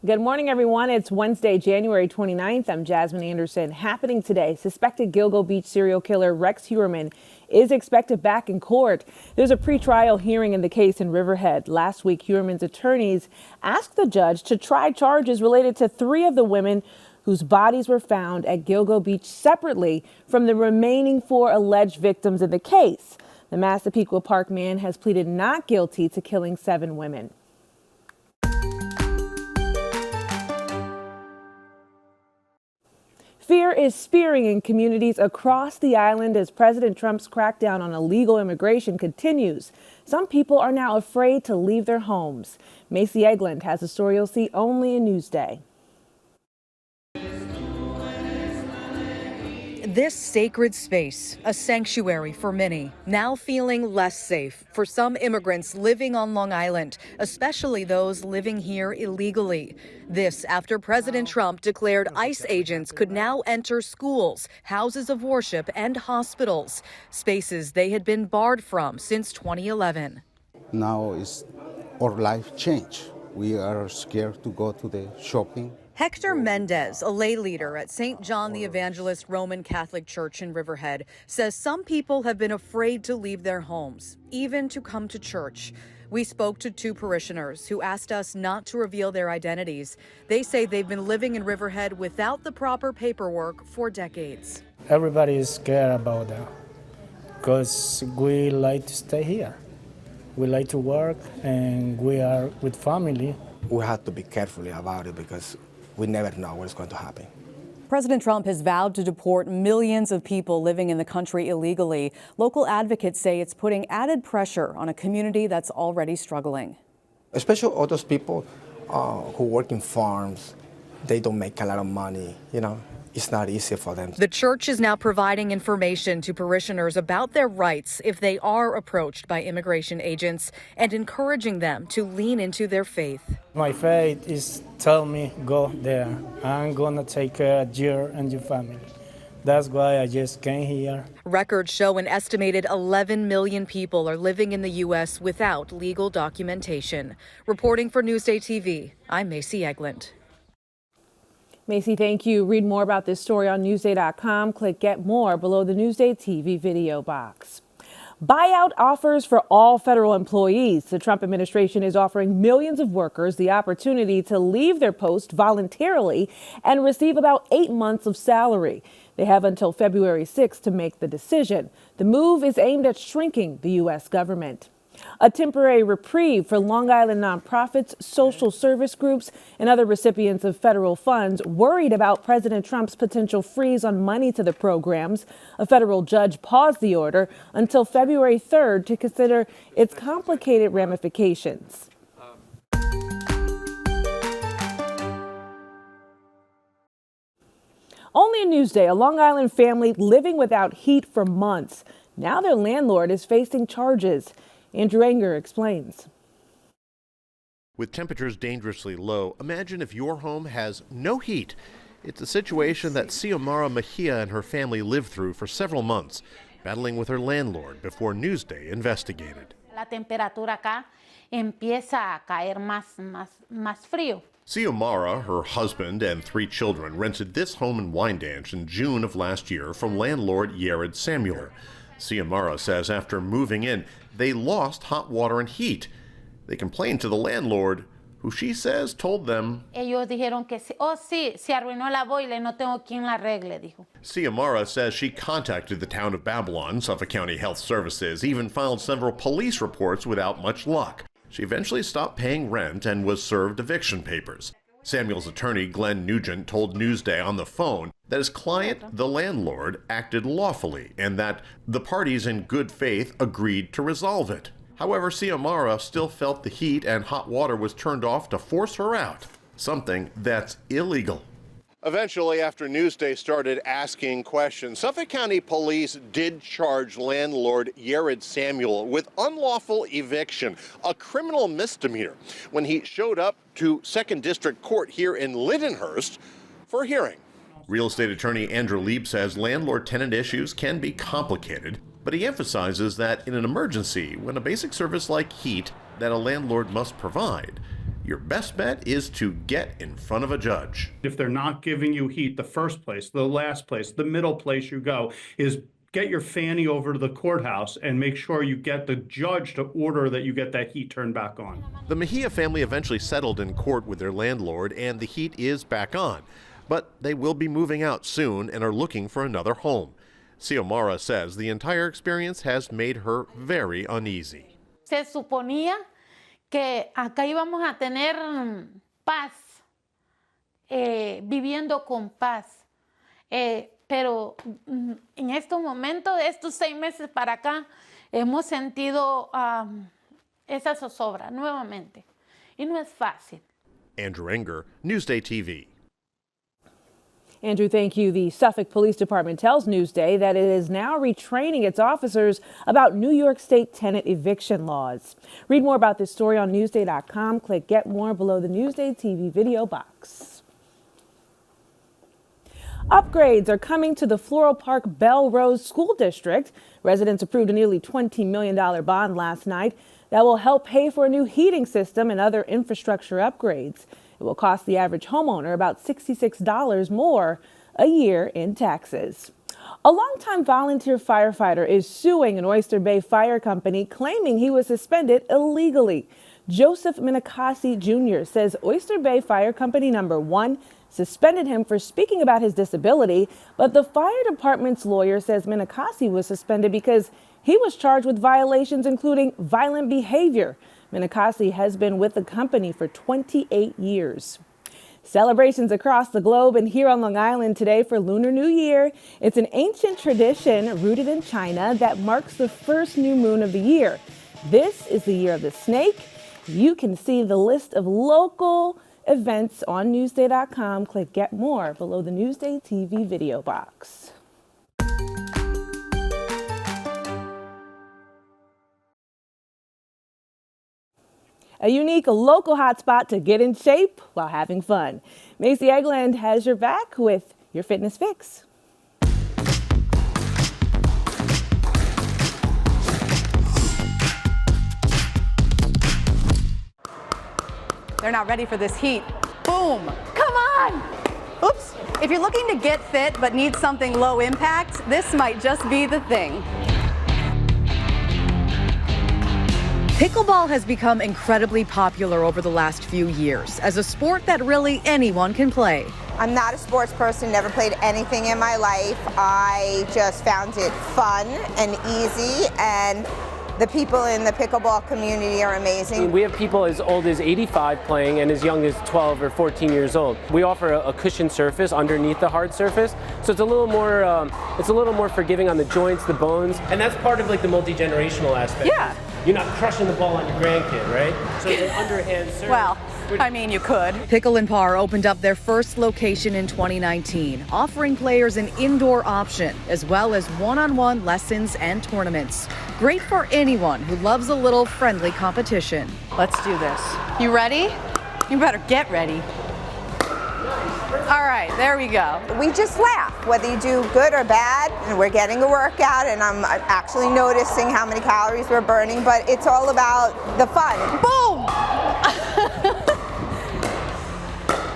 Good morning, everyone. It's Wednesday, January 29th. I'm Jasmine Anderson. Happening today, suspected Gilgo Beach serial killer Rex Heuermann is expected back in court. There's a pretrial hearing in the case in Riverhead. Last week, Heuermann's attorneys asked the judge to try charges related to 3 of the women whose bodies were found at Gilgo Beach separately from the remaining 4 alleged victims in the case. The Massapequa Park man has pleaded not guilty to killing 7 women. Fear is spearing in communities across the island as President Trump's crackdown on illegal immigration continues. Some people are now afraid to leave their homes. Macy Egland has a story you'll see only in Newsday. This sacred space, a sanctuary for many, now feeling less safe for some immigrants living on Long Island, especially those living here illegally. This after President Trump declared ICE agents could now enter schools, houses of worship, and hospitals, spaces they had been barred from since 2011. Now is our life change. We are scared to go to the shopping. Hector Mendez, a lay leader at St. John the Evangelist Roman Catholic Church in Riverhead, says some people have been afraid to leave their homes, even to come to church. We spoke to 2 parishioners who asked us not to reveal their identities. They say they've been living in Riverhead without the proper paperwork for decades. Everybody is scared about that because we like to stay here. We like to work and we are with family. We have to be careful about it because we never know what's going to happen. President Trump has vowed to deport millions of people living in the country illegally. Local advocates say it's putting added pressure on a community that's already struggling. Especially all those people who work in farms, they don't make a lot of money, It's not easy for them. The church is now providing information to parishioners about their rights if they are approached by immigration agents and encouraging them to lean into their faith. My faith is tell me go there. I'm gonna take care of you and your family. That's why I just came here. Records show an estimated 11 million people are living in the U.S. without legal documentation. Reporting for NewsdayTV, I'm Macy Egland. Macy, thank you. Read more about this story on Newsday.com. Click Get More below the Newsday TV video box. Buyout offers for all federal employees. The Trump administration is offering millions of workers the opportunity to leave their post voluntarily and receive about 8 months of salary. They have until February 6th to make the decision. The move is aimed at shrinking the U.S. government. A temporary reprieve for Long Island nonprofits, social service groups, and other recipients of federal funds worried about President Trump's potential freeze on money to the programs. A federal judge paused the order until February 3rd to consider its complicated ramifications. Only in Newsday, a Long Island family living without heat for months. Now their landlord is facing charges. Andrew Anger explains. With temperatures dangerously low, imagine if your home has no heat. It's a situation that Xiomara Mejia and her family lived through for several months, battling with her landlord before Newsday investigated. La temperatura acá empieza a caer más frío. Xiomara, her husband, and 3 children rented this home in Wyandanch in June of last year from landlord Jared Samuel. Xiomara says after moving in, they lost hot water and heat. They complained to the landlord, who she says told them, Ellos dijeron que sí, se arruinó la boiler, no tengo quien la arregle, dijo. Xiomara says she contacted the town of Babylon, Suffolk County Health Services, even filed several police reports without much luck. She eventually stopped paying rent and was served eviction papers. Samuel's attorney, Glenn Nugent, told Newsday on the phone that his client, the landlord, acted lawfully and that the parties in good faith agreed to resolve it. However, Xiomara still felt the heat and hot water was turned off to force her out, something that's illegal. Eventually, after Newsday started asking questions, Suffolk County Police did charge landlord Jared Samuel with unlawful eviction, a criminal misdemeanor, when he showed up to 2nd District Court here in Lindenhurst for a hearing. Real estate attorney Andrew Lieb says landlord-tenant issues can be complicated, but he emphasizes that in an emergency, when a basic service like heat that a landlord must provide, your best bet is to get in front of a judge. If they're not giving you heat the first place, the last place, the middle place you go, is get your fanny over to the courthouse and make sure you get the judge to order that you get that heat turned back on. The Mejia family eventually settled in court with their landlord, and the heat is back on. But they will be moving out soon and are looking for another home. Xiomara says the entire experience has made her very uneasy. Se suponía que acá íbamos a tener paz, viviendo con paz. Pero en estos momentos, de estos 6 meses para acá, hemos sentido esa zozobra nuevamente. Y no es fácil. Andrew Enger, NewsdayTV. Andrew, thank you. The Suffolk Police Department tells Newsday that it is now retraining its officers about New York State tenant eviction laws. Read more about this story on Newsday.com. Click Get More below the Newsday TV video box. Upgrades are coming to the Floral Park Belrose School District. Residents approved a nearly $20 million bond last night that will help pay for a new heating system and other infrastructure upgrades. It will cost the average homeowner about $66 more a year in taxes. A longtime volunteer firefighter is suing an Oyster Bay Fire Company, claiming he was suspended illegally. Joseph Minikasi Jr. says Oyster Bay Fire Company number 1 suspended him for speaking about his disability, but the fire department's lawyer says Minikasi was suspended because he was charged with violations including violent behavior. Minikasi has been with the company for 28 years. Celebrations across the globe and here on Long Island today for Lunar New Year. It's an ancient tradition rooted in China that marks the first new moon of the year. This is the year of the snake. You can see the list of local events on Newsday.com. Click Get More below the Newsday TV video box. A unique local hotspot to get in shape while having fun. Macy Egland has your back with your fitness fix. They're not ready for this heat. Boom! Come on! Oops! If you're looking to get fit but need something low impact, this might just be the thing. Pickleball has become incredibly popular over the last few years as a sport that really anyone can play. I'm not a sports person, never played anything in my life. I just found it fun and easy, and the people in the pickleball community are amazing. We have people as old as 85 playing and as young as 12 or 14 years old. We offer a cushioned surface underneath the hard surface, so it's a little more forgiving on the joints, the bones, and that's part of like the multi-generational aspect. Yeah. You're not crushing the ball on your grandkid, right? So it's an underhand serve. Well, I mean, you could. Pickle N Par opened up their first location in 2019, offering players an indoor option, as well as one-on-one lessons and tournaments. Great for anyone who loves a little friendly competition. Let's do this. You ready? You better get ready. All right, there we go. We just laugh, whether you do good or bad, and we're getting a workout, and I'm actually noticing how many calories we're burning, but it's all about the fun. Boom!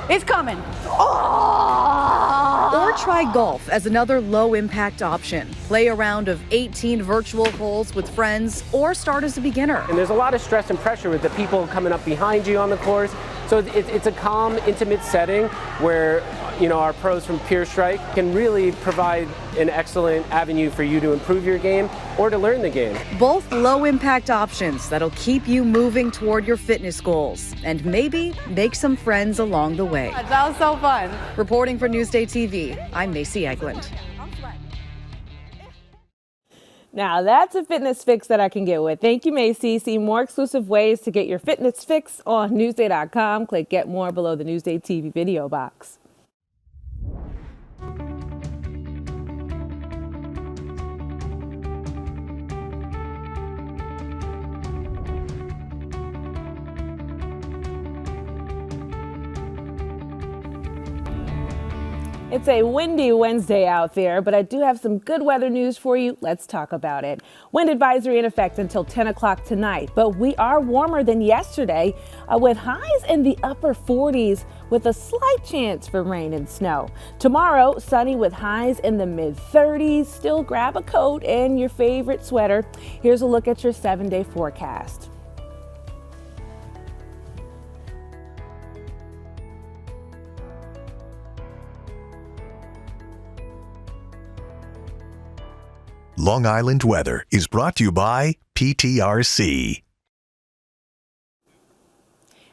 It's coming. Oh! Or try golf as another low-impact option. Play a round of 18 virtual holes with friends or start as a beginner. And there's a lot of stress and pressure with the people coming up behind you on the course. So it's a calm, intimate setting where, you know, our pros from Pure Strike can really provide an excellent avenue for you to improve your game or to learn the game. Both low-impact options that'll keep you moving toward your fitness goals and maybe make some friends along the way. That was so fun. Reporting for Newsday TV, I'm Macy Egland. Now that's a fitness fix that I can get with. Thank you, Macy. See more exclusive ways to get your fitness fix on Newsday.com. Click Get More below the Newsday TV video box. It's a windy Wednesday out there, but I do have some good weather news for you. Let's talk about it. Wind advisory in effect until 10 o'clock tonight, but we are warmer than yesterday with highs in the upper 40s with a slight chance for rain and snow. Tomorrow, sunny with highs in the mid 30s. Still grab a coat and your favorite sweater. Here's a look at your 7-day forecast. Long Island weather is brought to you by PTRC.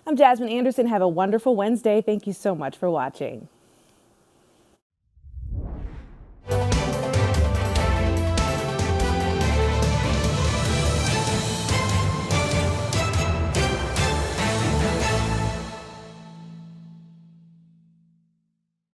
I'm Jasmine Anderson. Have a wonderful Wednesday. Thank you so much for watching.